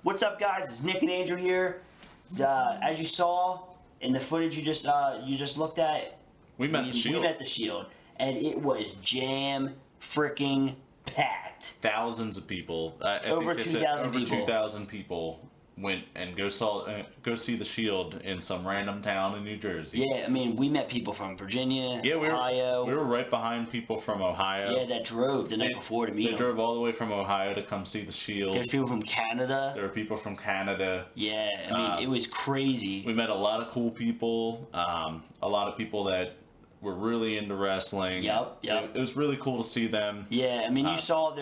What's up, guys? It's Nick and Andrew here. As you saw in the footage you just looked at, we met the Shield, and it was jam freaking packed. Thousands of people. Over 2,000 people. 2,000 people went and go see the Shield in some random town in New Jersey. Yeah, I mean, we met people from Virginia, Ohio. We were right behind people from Ohio. Yeah, that drove the night before to meet them. They drove all the way from Ohio to come see the Shield. There's people from Canada. There were people from Canada. Yeah, I mean, it was crazy. We met a lot of cool people. A lot of people that were really into wrestling. Yep. It was really cool to see them. Yeah, I mean, you saw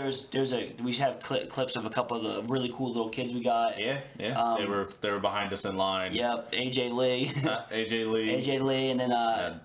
we have clips of a couple of the really cool little kids we got. Yeah. They were behind us in line. Yep, AJ Lee. AJ Lee, and then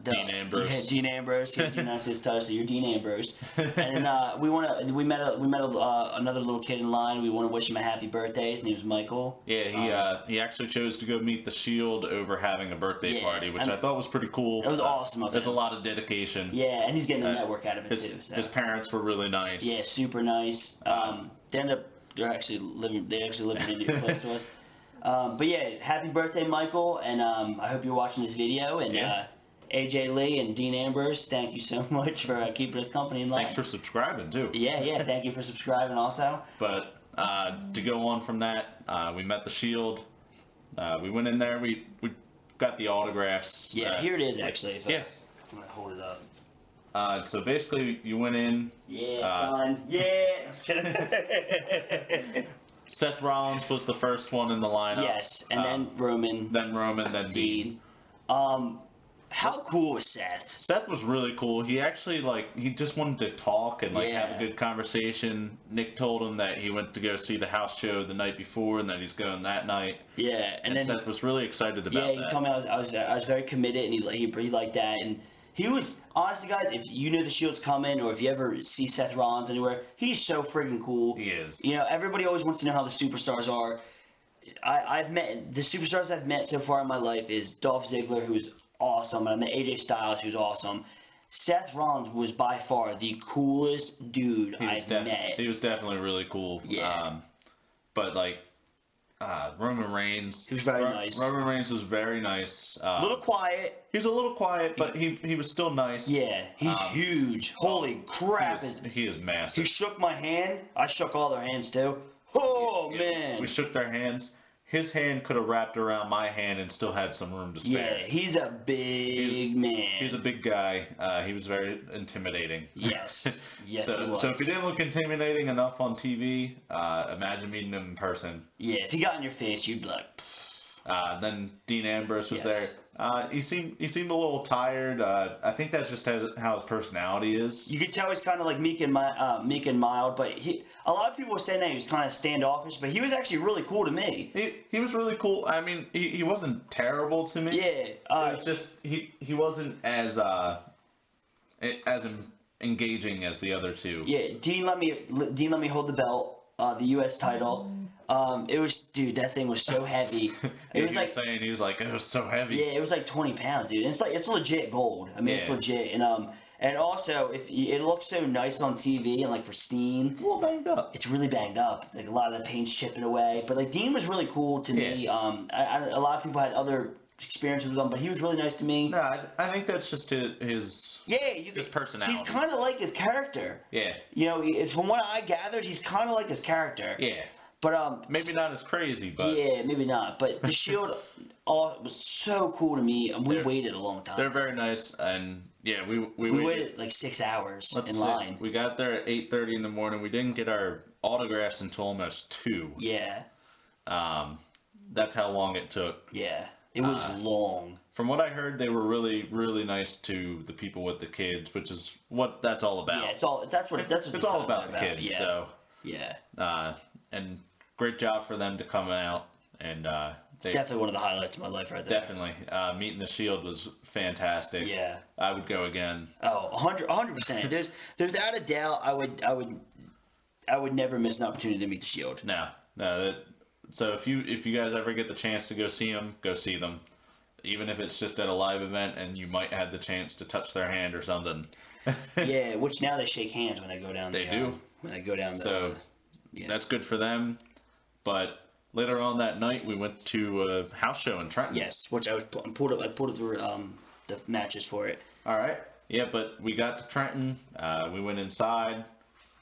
Dean Ambrose. Yeah, Dean Ambrose. He's the United States Titus, so you're Dean Ambrose. And then we met another little kid in line. We want to wish him a happy birthday. His name's Michael. Yeah, he actually chose to go meet the Shield over having a birthday party, which I thought was pretty cool. It was awesome of him. There's a lot of dedication. Yeah, and he's getting a network out of it too. So. His parents were really nice. Yeah, super nice. They actually live in India, close to us. But yeah, happy birthday, Michael, and I hope you're watching this video. And AJ Lee and Dean Ambrose, thank you so much for keeping us company in line. Thanks for subscribing too. Yeah, thank you for subscribing also. But to go on from that, we met the Shield. We went in there. We got the autographs. Yeah, here it is actually. I'm gonna hold it up. So basically, you went in. Yeah, son. Yeah. I'm just kidding. Seth Rollins was the first one in the lineup. Yes, and then Roman. Then Dean. How cool was Seth? Seth was really cool. He actually he just wanted to talk and have a good conversation. Nick told him that he went to go see the house show the night before and that he's going that night. Yeah, and then Seth was really excited about that. Yeah, he told me I was very committed, and he liked that. And he was, honestly, guys, if you know the Shield's coming, or if you ever see Seth Rollins anywhere, he's so freaking cool. He is. You know, everybody always wants to know how the superstars are. I've met the superstars I've met so far in my life is Dolph Ziggler, who's awesome, and I met AJ Styles, who's awesome. Seth Rollins was by far the coolest dude I've met. He was definitely really cool. Yeah. But Roman Reigns. He was very nice. Roman Reigns was very nice. A little quiet. He was a little quiet, but he was still nice. Yeah, he's huge. Holy crap! He is massive. He shook my hand. I shook all their hands too. Oh man! We shook their hands. His hand could have wrapped around my hand and still had some room to spare. Yeah, he's a big man. He's a big guy. He was very intimidating. Yes. Yes, he was. So if he didn't look intimidating enough on TV, imagine meeting him in person. Yeah, if he got in your face, you'd be like... Then Dean Ambrose was there. He seemed a little tired. I think that's just how his personality is. You could tell he's kind of like meek and mild, but a lot of people were saying that he was kind of standoffish, but he was actually really cool to me. He was really cool. I mean, he wasn't terrible to me. Yeah. It was just he wasn't as engaging as the other two. Yeah, Dean let me hold the belt, the U.S. title. It was, dude, that thing was so heavy. It was like saying, he was like, it was so heavy. Yeah, it was like 20 pounds, dude. And it's legit gold. I mean, it's legit. And also, if it looks so nice on TV and like pristine. It's a little banged up. It's really banged up. Like a lot of the paint's chipping away. But like Dean was really cool to me. A lot of people had other experiences with him, but he was really nice to me. No, I think that's just his personality. He's kind of like his character. Yeah. You know, it's from what I gathered, he's kind of like his character. Yeah. But maybe not as crazy, but yeah, maybe not. But the Shield, was so cool to me, and we waited a long time. They're very nice, and yeah, we waited like 6 hours in line. We got there at 8:30 in the morning. We didn't get our autographs until almost 2. Yeah. That's how long it took. Yeah, it was long. From what I heard, they were really, really nice to the people with the kids, which is what that's all about. Yeah, that's what it's all about the kids. Yeah. So yeah. And great job for them to come out, and it's definitely one of the highlights of my life right there. Definitely, meeting the Shield was fantastic. Yeah, I would go again. Oh, 100%. There's without a doubt, I would never miss an opportunity to meet the Shield. No. So if you guys ever get the chance to go see them, go see them, even if it's just at a live event and you might have the chance to touch their hand or something. Yeah, which now they shake hands when they go down. They do when they go down. That's good for them. But later on that night, we went to a house show in Trenton. Yes, which I pulled up the matches for it. All right. Yeah, but we got to Trenton. We went inside.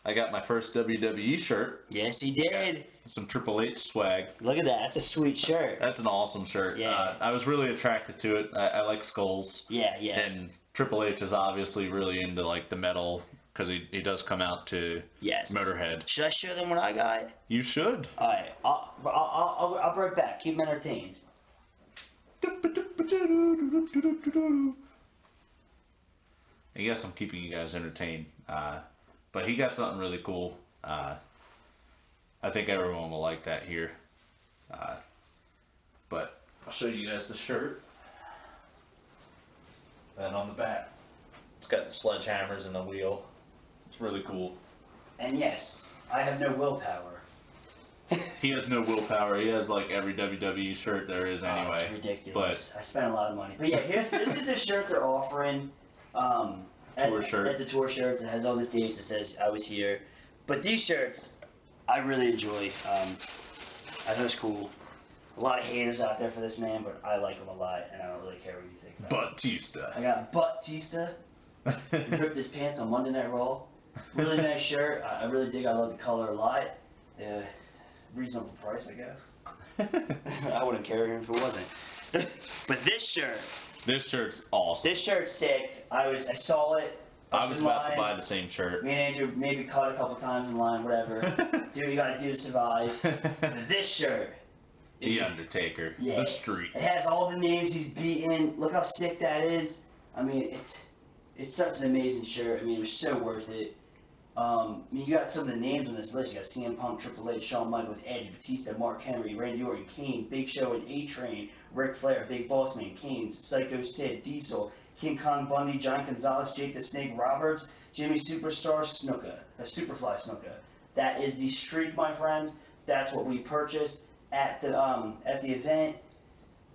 I got my first WWE shirt. Yes, he did. Some Triple H swag. Look at that. That's a sweet shirt. That's an awesome shirt. Yeah. I was really attracted to it. I like skulls. Yeah. And Triple H is obviously really into like the metal, because he does come out to Motorhead. Should I show them what I got? You should. All right. I'll be right back. Keep them entertained. I guess I'm keeping you guys entertained. But he got something really cool. I think everyone will like that here. But I'll show you guys the shirt. And on the back, it's got the sledgehammers and the wheel. It's really cool. And yes, I have no willpower. He has no willpower. He has like every WWE shirt there is anyway. It's ridiculous. But I spent a lot of money. But yeah, this is the shirt they're offering. Tour shirt. At the tour shirts, it has all the dates. It says I was here. But these shirts, I really enjoy. I thought it was cool. A lot of haters out there for this man, but I like him a lot, and I don't really care what you think about Batista. I got Batista. He ripped his pants on Monday Night Raw. Really nice shirt. I really dig. I love the color a lot. Reasonable price, I guess. I wouldn't carry it if it wasn't. But this shirt. This shirt's awesome. This shirt's sick. I saw it. I was about to buy the same shirt. Me and Andrew maybe caught a couple times in line, whatever. Do what you gotta do to survive. But this shirt. The Undertaker. Yeah, the Street. It has all the names he's beaten. Look how sick that is. I mean, it's such an amazing shirt. I mean, it was so worth it. You got some of the names on this list. You got CM Punk, Triple H, Shawn Michaels, Edge, Batista, Mark Henry, Randy Orton, Kane, Big Show and A-Train, Ric Flair, Big Boss Man, Kane, Psycho Sid, Diesel, King Kong Bundy, John Gonzalez, Jake the Snake Roberts, Jimmy Superstar, Superfly Snuka. That is the streak, my friends. That's what we purchased at the event.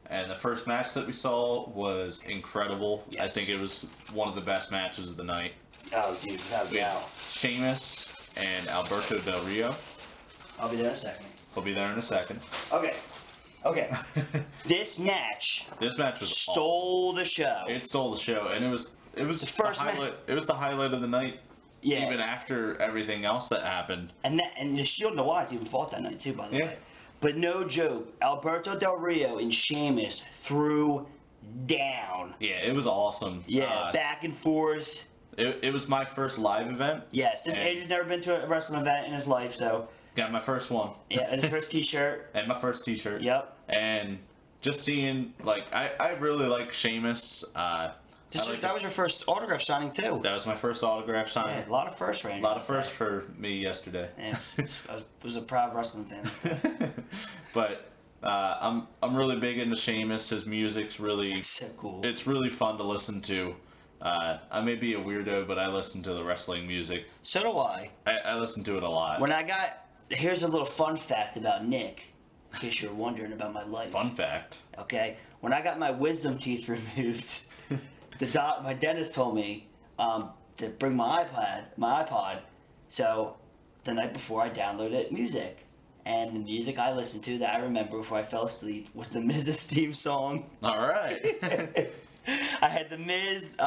And the first match that we saw was incredible. Yes. I think it was one of the best matches of the night. Oh, dude, without a doubt. Sheamus and Alberto Del Rio. I'll be there in a second. I'll be there in a second. Okay. This match was stole awesome. the show. It stole the show, and it was the first highlight. It was the highlight of the night. Yeah. Even after everything else that happened. And the Shield and the Wyatts even fought that night too, by the way. But no joke, Alberto Del Rio and Sheamus threw down. Yeah, it was awesome. Yeah, back and forth. It was my first live event. Yes, this Adrian's never been to a wrestling event in his life, so. Got my first one. Yeah, and his first T-shirt. And my first T-shirt. Yep. And just seeing, like, I really like Sheamus. That was your first autograph signing too. That was my first autograph signing. Yeah, a lot of firsts for Andrew. A lot of firsts for me yesterday. Yeah, I was a proud wrestling fan. But I'm really big into Sheamus. His music's really It's so cool. It's really fun to listen to. I may be a weirdo, but I listen to the wrestling music. So do I. I listen to it a lot. Here's a little fun fact about Nick, in case you're wondering about my life. Fun fact. Okay, when I got my wisdom teeth removed, my dentist told me to bring my iPod. So the night before, I downloaded music, and the music I listened to that I remember before I fell asleep was the Miz's theme song. All right. I had the Miz,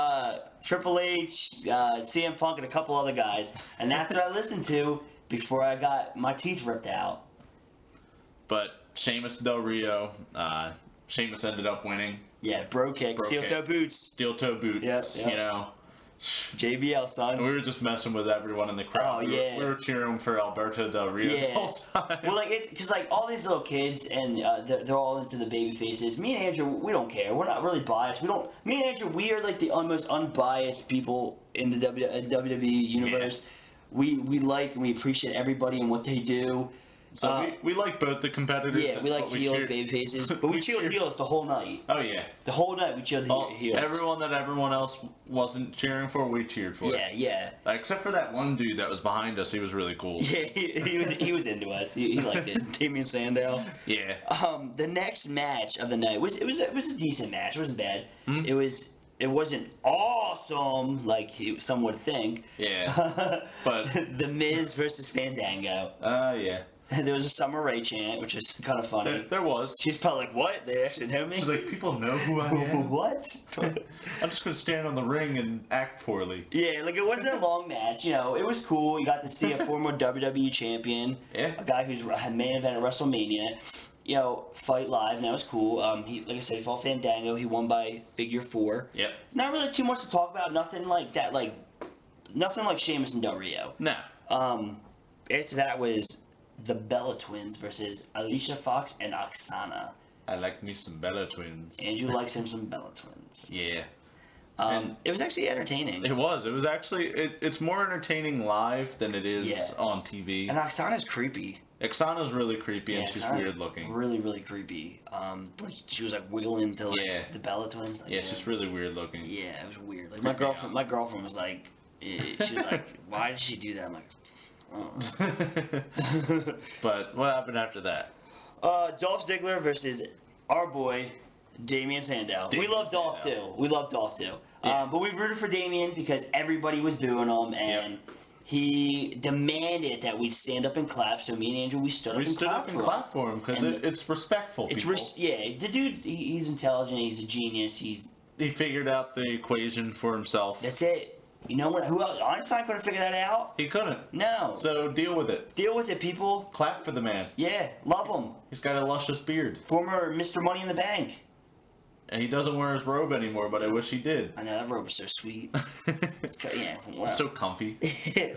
Triple H, CM Punk, and a couple other guys, and that's what I listened to before I got my teeth ripped out. But Sheamus Del Rio, Sheamus ended up winning. Yeah, bro kick, steel toe boots. Steel toe boots, yep. You know. JBL, son. And we were just messing with everyone in the crowd. Oh, yeah. We were cheering for Alberto Del Rio the whole time. Well, because all these little kids, and they're all into the baby faces. Me and Andrew, we don't care. We're not really biased. Me and Andrew, we are like the most unbiased people in the WWE universe. Yeah. We like and we appreciate everybody and what they do. So we like both the competitors. Yeah, we like heels, baby faces, but we cheered heels the whole night. Oh yeah, the whole night we cheered the heels. Everyone that everyone else wasn't cheering for, we cheered for. Yeah. Except for that one dude that was behind us, he was really cool. Yeah, he was into us. He liked it. Damien Sandow. Yeah. The next match of the night was a decent match. It wasn't bad. Mm-hmm. It wasn't awesome like some would think. Yeah. But the Miz versus Fandango. Yeah. There was a Summer Rae chant, which was kind of funny. There was. She's probably like, "What? They actually know me?" She's like, "People know who I am." What? I'm just gonna stand on the ring and act poorly. Yeah, like it wasn't a long match. You know, it was cool. You got to see a former WWE champion, a guy who's main event at WrestleMania. You know, fight live, and that was cool. He, like I said, he fought Fandango. He won by figure 4. Yep. Not really too much to talk about. Nothing like that. Like nothing like Sheamus and Del Rio. No. After that was the Bella Twins versus Alicia Fox and Oksana. I like me some Bella Twins. Andrew likes him some Bella Twins. Yeah. It was actually entertaining. It was. It was actually. It's more entertaining live than it is on TV. And Oksana's creepy. Oksana's really creepy and she's weird looking. Really, really creepy. But she was like wiggling to like the Bella Twins. Like, she's really weird looking. Yeah, it was weird. Like my girlfriend was like, she was like, why did she do that? I'm like, oh. But what happened after that? Dolph Ziggler versus our boy Damien Sandow. We love Dolph too. Yeah. But we rooted for Damien because everybody was booing him, and he demanded that we stand up and clap. So me and Andrew, we stood up and clapped for him because it's respectful. The dude, he's intelligent. He's a genius. He figured out the equation for himself. That's it. You know what? Who else? Einstein couldn't figure that out. He couldn't. No. So deal with it. Deal with it, people. Clap for the man. Yeah, love him. He's got a luscious beard. Former Mr. Money in the Bank. And he doesn't wear his robe anymore, but I wish he did. I know, that robe was so sweet. It's so comfy.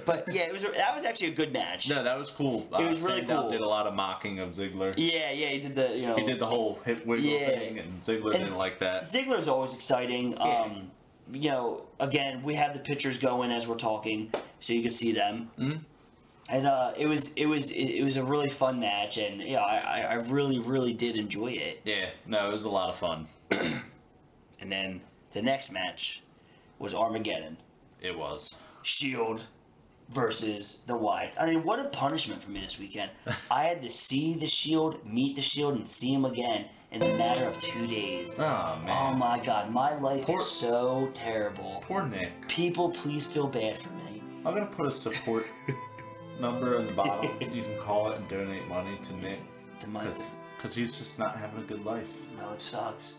But yeah, that was actually a good match. No, that was cool. It was really Sandow cool. Did a lot of mocking of Ziggler. Yeah, he did the He did the whole hip wiggle thing, and Ziggler didn't like that. Ziggler's always exciting. Again, we have the pictures going as we're talking, so you can see them. Mm-hmm. And it was a really fun match, and I really, really did enjoy it. Yeah, no, it was a lot of fun. And then the next match was Armageddon. It was. Shield versus the Wyatts. I mean, what a punishment for me this weekend. I had to see the Shield, meet the Shield, and see him again in a matter of 2 days. Oh, man. Oh, my God. My life is so terrible. Poor Nick. People, please feel bad for me. I'm going to put a support number in the bottom. You can call it and donate money to Nick. To Michael. Because he's just not having a good life. No, it sucks.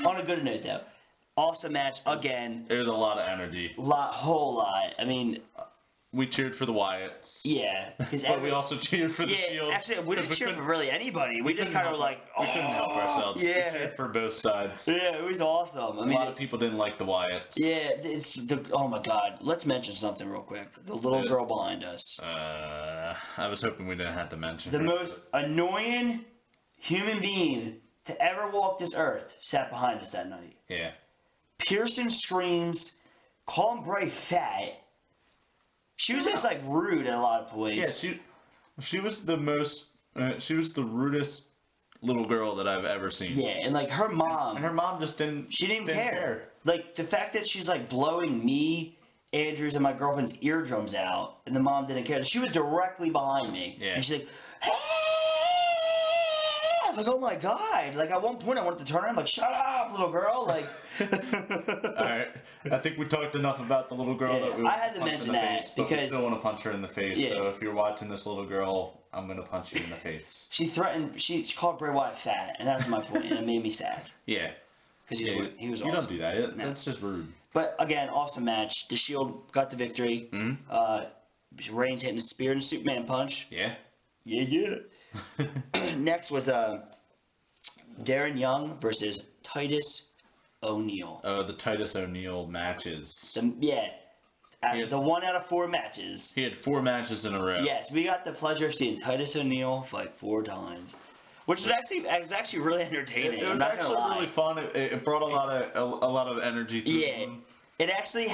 On a good note, though. Awesome match again. There's a lot of energy. Whole lot. I mean... We cheered for the Wyatts. Yeah. But we also cheered for the Shield. Actually, we didn't cheer for really anybody. We just kind of were like, we couldn't help ourselves. Yeah. We cheered for both sides. Yeah, it was awesome. I mean, a lot of people didn't like the Wyatts. Yeah, oh my God. Let's mention something real quick. The little girl behind us. I was hoping we didn't have to mention the her. most annoying human being to ever walk this earth sat behind us that night. Yeah. Piercing screams, calling Bray fat. She was just like rude in a lot of points. Yeah, she was the most she was the rudest little girl that I've ever seen. Yeah, and like her mom. And her mom just didn't. She didn't care. Like the fact that she's like blowing me, Andrews, and my girlfriend's eardrums out, and the mom didn't care. She was directly behind me. Yeah. And she's like, hey! I'm like, oh my God. Like at one point I wanted to turn around, like, shut up, little girl. Like Alright. I think we talked enough about the little girl that we I had to mention that face, because but we still want to punch her in the face. Yeah. So if you're watching this little girl, I'm gonna punch you in the face. She threatened she called Bray Wyatt fat, and that was my point, and it made me sad. Yeah. Because he was awesome. You don't do that. That's just rude. But again, awesome match. The Shield got the victory. Mm-hmm. Reigns hitting a spear and Superman punch. Yeah. Yeah. Next was Darren Young versus Titus O'Neil. Oh, the Titus O'Neil matches. The 1 out of 4 matches. He had 4 matches in a row. Yes, we got the pleasure of seeing Titus O'Neil fight 4 times, which was actually really entertaining. It was actually really fun. It brought a lot of energy to him. It actually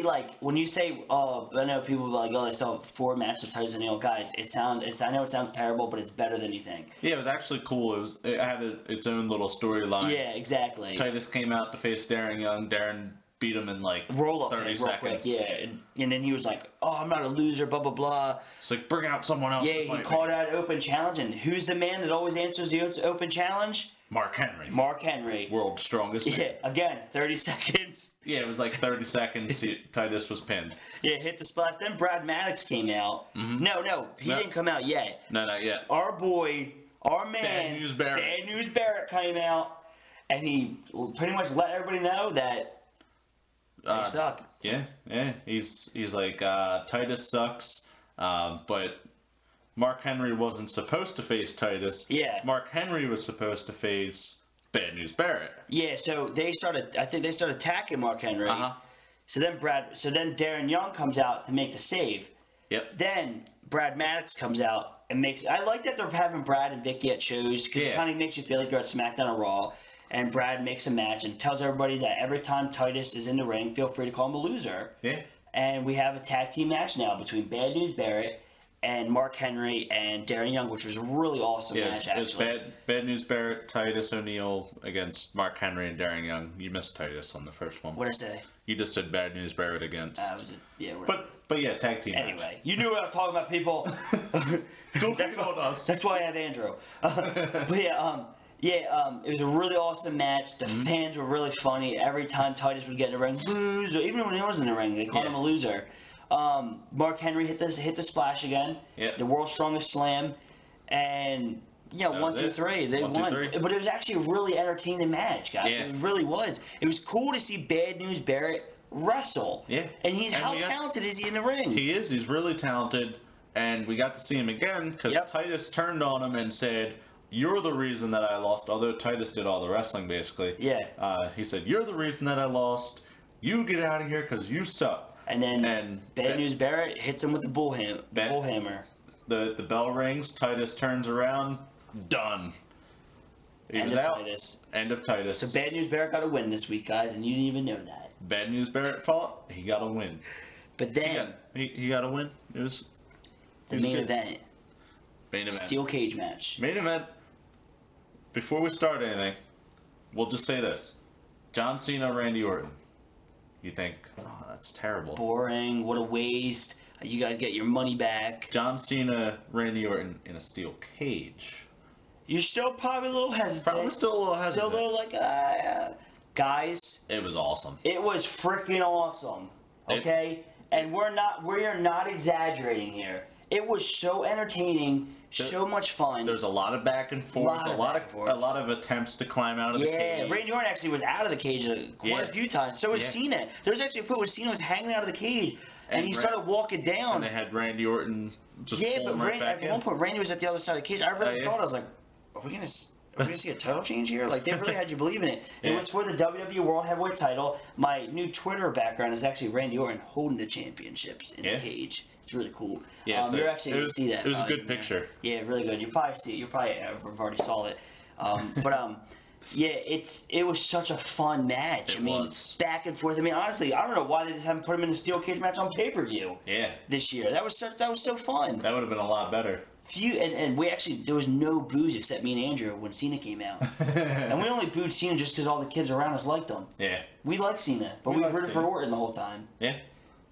like when you say, oh, I know people will be like, oh, they saw 4 matches of Titus O'Neil. Guys, I know it sounds terrible, but it's better than you think. Yeah, it was actually cool. It had its own little storyline. Yeah, exactly. Titus came out to face Darren Young. Darren beat him in like 30 seconds. Quick, yeah, and then he was like, oh, I'm not a loser, blah, blah, blah. It's like, bring out someone else. Yeah, he called out an open challenge, and who's the man that always answers the open challenge? Mark Henry. Mark Henry. World's strongest man. Yeah, again, 30 seconds. Yeah, it was like 30 seconds. Titus was pinned. Yeah, hit the splash. Then Brad Maddox came out. Mm-hmm. No, he didn't come out yet. No, not yet. Our boy, our man, Bad News Barrett came out, and he pretty much let everybody know that they suck. Yeah. He's like, Titus sucks, but Mark Henry wasn't supposed to face Titus. Yeah. Mark Henry was supposed to face Bad News Barrett. Yeah, so I think they started attacking Mark Henry. Uh-huh. So then Darren Young comes out to make the save. Yep. Then Brad Maddox comes out and makes. I like that they're having Brad and Vicky at shows because it kind of makes you feel like you're at SmackDown or Raw. And Brad makes a match and tells everybody that every time Titus is in the ring, feel free to call him a loser. Yeah. And we have a tag team match now between Bad News Barrett and Mark Henry and Darren Young, which was a really awesome match, actually. It was Bad News Barrett, Titus O'Neil against Mark Henry and Darren Young. You missed Titus on the first one. What'd I say? You just said Bad News Barrett against. But yeah, tag team anyway, match. You knew what I was talking about, people. That's why I have Andrew. It was a really awesome match. The fans were really funny. Every time Titus would get in the ring, loser. Even when he was in the ring, they called him a loser. Mark Henry hit the splash again. Yep. The world's strongest slam, and 1, 2, 3, they won. But it was actually a really entertaining match, guys. Yeah. It really was. It was cool to see Bad News Barrett wrestle. Yeah. And how talented is he in the ring? He is. He's really talented, and we got to see him again because Titus turned on him and said, "You're the reason that I lost." Although Titus did all the wrestling, basically. Yeah. He said, "You're the reason that I lost. You get out of here because you suck." And then Bad News Barrett hits him with the bull hammer. The bell rings. Titus turns around. Done. End of Titus. End of Titus. So Bad News Barrett got a win this week, guys, and you didn't even know that. Bad News Barrett fought. He got a win. But then he got a win. It was the main event. Main event. Steel cage match. Main event. Before we start anything, we'll just say this: John Cena, Randy Orton. You think, oh, that's terrible. Boring. What a waste. You guys get your money back. John Cena, Randy Orton in a steel cage. You're still probably a little hesitant. Probably still a little hesitant. Still a little like, guys. It was awesome. It was freaking awesome. Okay? And we are not exaggerating here. It was so entertaining, so much fun. There's a lot of back and forth, a lot of attempts to climb out of the cage. Yeah, Randy Orton actually was out of the cage quite a few times. So was Cena. There was actually a point where Cena was hanging out of the cage, and he started walking down. And they had Randy Orton just pulling right back in. At one point, Randy was at the other side of the cage. I really thought, I was like, are we gonna see a title change here? Like, they really had you believe in it. It was for the WWE World Heavyweight title. My new Twitter background is actually Randy Orton holding the championships in the cage. It's really cool. Yeah, you're actually going to see that. It was a good picture. Yeah, really good. You probably see it. You probably have already saw it. Yeah, it was such a fun match. It was. Back and forth. I mean, honestly, I don't know why they just haven't put him in a steel cage match on pay-per-view. Yeah. This year, that was so fun. That would have been a lot better. And we actually, there was no boos except me and Andrew when Cena came out. And we only booed Cena just because all the kids around us liked him. Yeah. We liked Cena, but we rooted for Orton the whole time. Yeah.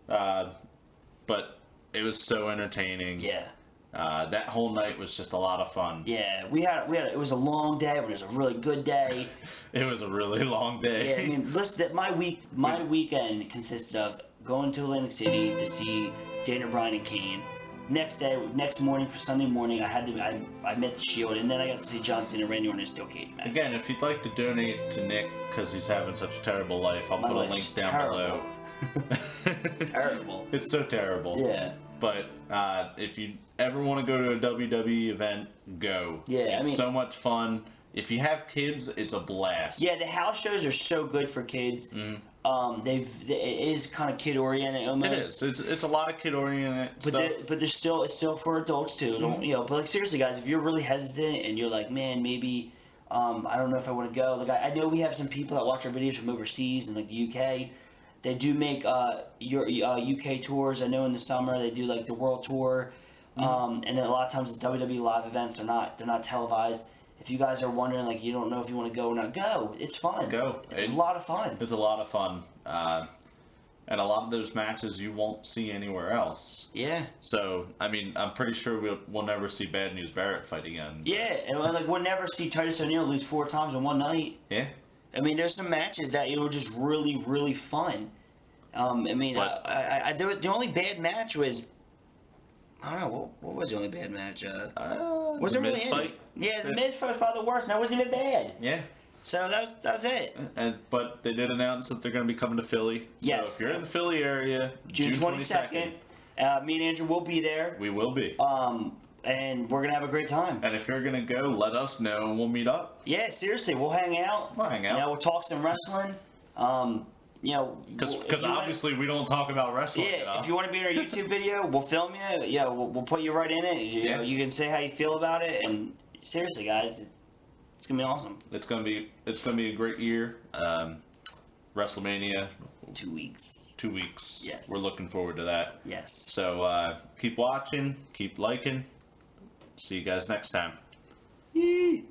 But it was so entertaining. Yeah. That whole night was just a lot of fun. Yeah, it was a long day, but it was a really good day. It was a really long day. Yeah, I mean, listen, my weekend consisted of going to Atlantic City to see Daniel Bryan and Kane. Next morning for Sunday morning, I met the Shield, and then I got to see John Cena and Randy Orton in a steel cage match. Again, if you'd like to donate to Nick because he's having such a terrible life, I'll put a link down below. Terrible. It's so terrible. Yeah. But if you ever want to go to a WWE event, go. Yeah, it's so much fun. If you have kids, it's a blast. Yeah, the house shows are so good for kids. Mm. It is kind of kid oriented almost. It is. It's a lot of kid oriented stuff. But it's still for adults too. Don't But like seriously, guys, if you're really hesitant and you're like, man, maybe I don't know if I want to go. Like I know we have some people that watch our videos from overseas and like the UK. They do make UK tours. I know in the summer they do like the world tour, and then a lot of times the WWE live events they're not televised. If you guys are wondering, like, you don't know if you want to go or not, go. It's fun. Go. It's a lot of fun. It's a lot of fun. And a lot of those matches you won't see anywhere else. Yeah. So, I mean, I'm pretty sure we'll never see Bad News Barrett fight again. Yeah, and like we'll never see Titus O'Neil lose 4 times in one night. Yeah. I mean, there's some matches that were just really, really fun. I mean, the only bad match was. I don't know, what was the only bad match? Wasn't really any. Yeah, the Miz fight was probably the worst, and that wasn't even bad. Yeah. So that was it. But they did announce that they're going to be coming to Philly. Yes. So if you're in the Philly area, June 22nd. Me and Andrew will be there. We will be. And we're going to have a great time. And if you're going to go, let us know, and we'll meet up. Yeah, seriously, we'll hang out. We'll hang out. We'll talk some wrestling. Because obviously we don't talk about wrestling. Yeah, if you want to be in our YouTube video, we'll film you. Yeah, we'll put you right in it. You know, you can say how you feel about it. And seriously, guys, it's gonna be awesome. It's gonna be a great year. WrestleMania. 2 weeks. 2 weeks. Yes. We're looking forward to that. Yes. So keep watching, keep liking. See you guys next time. Yee.